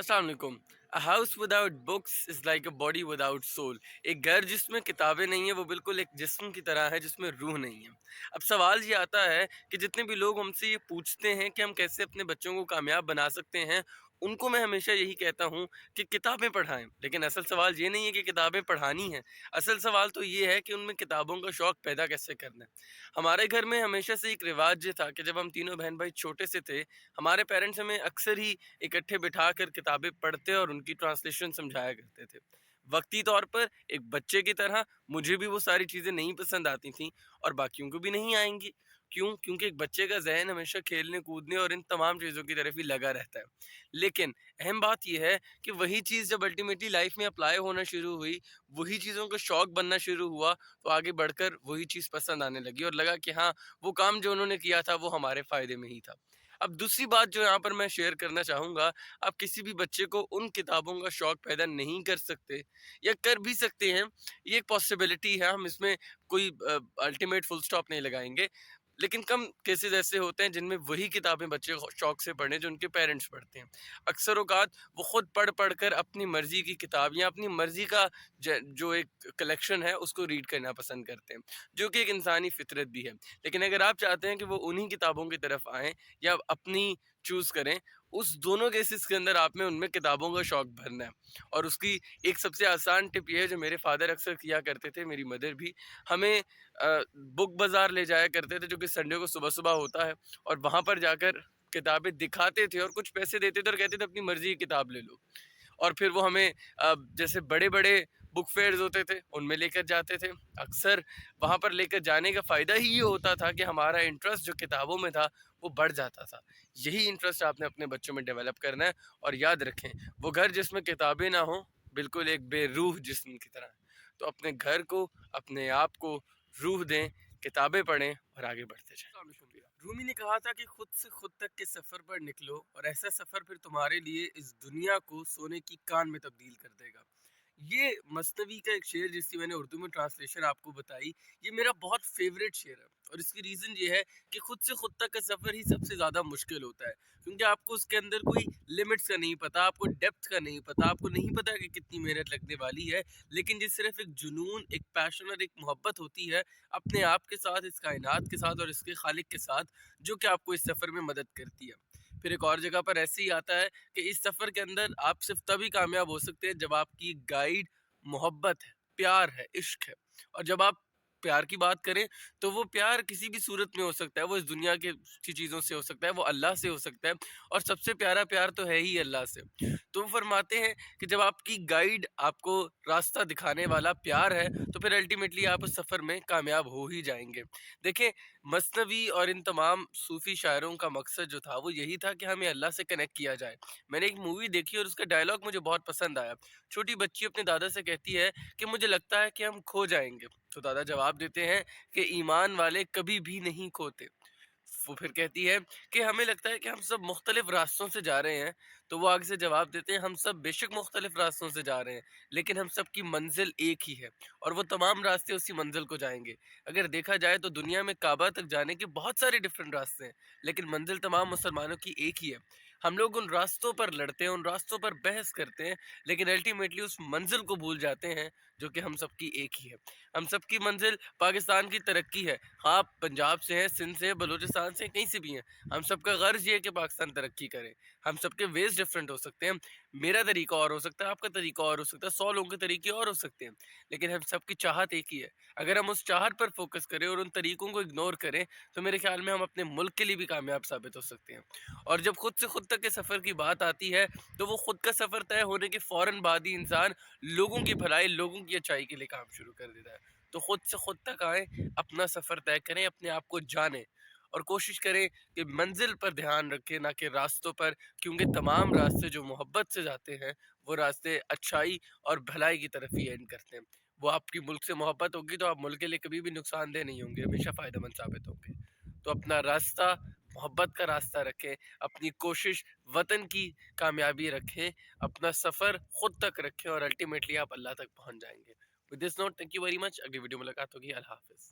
अस्सलाम वालेकुम। A house without books is like a body without soul. एक घर जिसमें किताबें नहीं है वो बिल्कुल एक जिस्म की तरह है जिसमें रूह नहीं है। अब सवाल ये आता है कि जितने भी लोग हमसे ये पूछते हैं कि हम कैसे अपने बच्चों को कामयाब बना सकते हैं, उनको मैं हमेशा यही कहता हूँ कि किताबें पढ़ाएं। लेकिन असल सवाल ये नहीं है कि किताबें पढ़ानी हैं। असल सवाल तो ये है कि उनमें किताबों का शौक पैदा कैसे करना है। हमारे घर में हमेशा से एक रिवाज ये था कि जब हम तीनों बहन भाई छोटे से थे, हमारे पेरेंट्स हमें अक्सर ही इकट्ठे बिठाकर किताबें पढ़ते और उनकी ट्रांसलेशन समझाया करते थे। वक्ती तौर पर एक बच्चे की तरह मुझे भी वो सारी चीज़ें नहीं पसंद आती थीं और बाकियों को भी नहीं आएंगी। क्यों? क्योंकि एक बच्चे का जहन हमेशा खेलने कूदने और इन तमाम चीज़ों की तरफ ही लगा रहता है। लेकिन अहम बात यह है कि वही चीज़ जब अल्टीमेटली लाइफ में अप्लाई होना शुरू हुई, वही चीज़ों का शौक बनना शुरू हुआ, तो आगे बढ़कर वही चीज़ पसंद आने लगी और लगा कि हाँ, वो काम जो उन्होंने किया था वो हमारे फ़ायदे में ही था। अब दूसरी बात जो यहाँ पर मैं शेयर करना चाहूँगा, आप किसी भी बच्चे को उन किताबों का शौक पैदा नहीं कर सकते या कर भी सकते हैं, ये एक पॉसिबिलिटी है, हम इसमें कोई अल्टीमेट फुल स्टॉप नहीं लगाएंगे। लेकिन कम केसेस ऐसे होते हैं जिनमें वही किताबें बच्चे शौक से पढ़ें जो उनके पेरेंट्स पढ़ते हैं। अक्सर औकात वो खुद पढ़ पढ़ कर अपनी मर्जी की किताब या अपनी मर्जी का जो एक कलेक्शन है उसको रीड करना पसंद करते हैं, जो कि एक इंसानी फितरत भी है। लेकिन अगर आप चाहते हैं कि वो उन्हीं किताबों की तरफ आएँ या अपनी चूज़ करें, उस दोनों केसेस के अंदर आप में उनमें किताबों का शौक भरना है। और उसकी एक सबसे आसान टिप ये है जो मेरे फादर अक्सर किया करते थे, मेरी मदर भी, हमें बुक बाज़ार ले जाया करते थे जो कि संडे को सुबह-सुबह होता है, और वहाँ पर जाकर किताबें दिखाते थे और कुछ पैसे देते थे और कहते थे अपनी मर्ज़ी की किताब ले लो। और फिर वो हमें जैसे बड़े-बड़े बुक फेयर्स होते थे, उनमें लेकर जाते थे। अक्सर वहाँ पर लेकर जाने का फ़ायदा ही ये होता था कि हमारा इंटरेस्ट जो किताबों में था, वो बढ़ जाता था। यही इंटरेस्ट आपने अपने बच्चों में डेवलप करना है और याद रखें, वो घर जिसमें किताबें ना हों, बिल्कुल एक बेरूह जिस्म की तरह है। तो अपने घर को, अपने आप को रूह दें, किताबें पढ़ें और आगे बढ़ते जाएँ। रूमी ने कहा था कि खुद से खुद तक के सफ़र पर निकलो और ऐसा सफ़र फिर तुम्हारे लिए इस दुनिया को सोने की कान में तब्दील कर देगा। ये मसनवी का एक शेर जिसकी मैंने उर्दू में ट्रांसलेशन आपको बताई, ये मेरा बहुत फेवरेट शेर है। और इसकी रीज़न ये है कि खुद से खुद तक का सफ़र ही सबसे ज़्यादा मुश्किल होता है, क्योंकि आपको उसके अंदर कोई लिमिट्स का नहीं पता, आपको डेप्थ का नहीं पता, आपको नहीं पता कि कितनी मेहनत लगने वाली है। लेकिन जिस सिर्फ एक जुनून, एक पैशन और एक मोहब्बत होती है अपने आप के साथ, इस कायनात के साथ और इसके खालिक के साथ, जो कि आपको इस सफ़र में मदद करती है। फिर एक और जगह पर ऐसे ही आता है कि इस सफ़र के अंदर आप सिर्फ तभी कामयाब हो सकते हैं जब आपकी गाइड मोहब्बत है, प्यार है, इश्क है। और जब आप प्यार की बात करें तो वो प्यार किसी भी सूरत में हो सकता है, वो इस दुनिया के की चीज़ों से हो सकता है, वो अल्लाह से हो सकता है, और सबसे प्यारा प्यार तो है ही अल्लाह से। तो वो फरमाते हैं कि जब आपकी गाइड, आपको रास्ता दिखाने वाला प्यार है, तो फिर अल्टीमेटली आप उस सफ़र में कामयाब हो ही जाएंगे। देखें, मसनवी और इन तमाम सूफ़ी शायरों का मकसद जो था वो यही था कि हमें अल्लाह से कनेक्ट किया जाए। मैंने एक मूवी देखी और उसका डायलॉग मुझे बहुत पसंद आया। छोटी बच्ची अपने दादा से कहती है कि मुझे लगता है कि हम खो जाएंगे। तो दादा जवाब देते हैं कि ईमान वाले कभी भी नहीं खोते। वो फिर कहती है कि हमें लगता है कि हम सब मुख्तलिफ रास्तों से जा रहे हैं। तो वो आगे से जवाब देते हैं, हम सब बेशक मुख्तलिफ रास्तों से जा रहे हैं, लेकिन हम सब की मंजिल एक ही है और वो तमाम रास्ते उसी मंजिल को जाएंगे। अगर देखा जाए तो दुनिया में काबा तक जाने के बहुत सारे डिफरेंट रास्ते हैं, लेकिन मंजिल तमाम मुसलमानों की एक ही है। हम लोग उन रास्तों पर लड़ते हैं, उन रास्तों पर बहस करते हैं, लेकिन अल्टीमेटली उस मंजिल को भूल जाते हैं जो कि हम सबकी एक ही है। हम सबकी मंजिल पाकिस्तान की तरक्की है। हाँ, आप पंजाब से हैं, सिंध से हैं, बलूचिस्तान से हैं, कहीं से भी हैं। हम सबका गर्ज ये है कि पाकिस्तान तरक्की करे। हम सबके वेज़ डिफरेंट हो सकते हैं। मेरा तरीका और हो सकता है, आपका तरीका और हो सकता है, 100 लोगों के तरीके और हो सकते हैं। लेकिन हम सबकी चाहत एक ही है। अगर हम उस चाहत पर फ़ोकस करें और उन तरीकों को इग्नोर करें, तो मेरे ख़्याल में हम अपने मुल्क के लिए भी कामयाब साबित हो सकते हैं। और जब खुद से खुद तक के सफ़र की बात आती है, तो वो खुद का सफ़र तय होने के फ़ौरन बाद ही इंसान लोगों की भलाई, लोगों की अच्छाई के लिए काम शुरू कर देता है। तो खुद से खुद तक आएँ, अपना सफ़र तय करें, अपने आप को जानें और कोशिश करें कि मंज़िल पर ध्यान रखें, ना कि रास्तों पर, क्योंकि तमाम रास्ते जो मोहब्बत से जाते हैं, वो रास्ते अच्छाई और भलाई की तरफ ही एंड करते हैं। वो आपकी मुल्क से मोहब्बत होगी तो आप मुल्क के लिए कभी भी नुकसानदेह नहीं होंगे, हमेशा फ़ायदेमंद साबित होंगे। तो अपना रास्ता मोहब्बत का रास्ता रखें, अपनी कोशिश वतन की कामयाबी रखें, अपना सफ़र खुद तक रखें और अल्टीमेटली आप अल्लाह तक पहुँच जाएँगे। With this note, thank you very much. अगली वीडियो मुलाकात होगी। अल्लाह हाफ़िज़।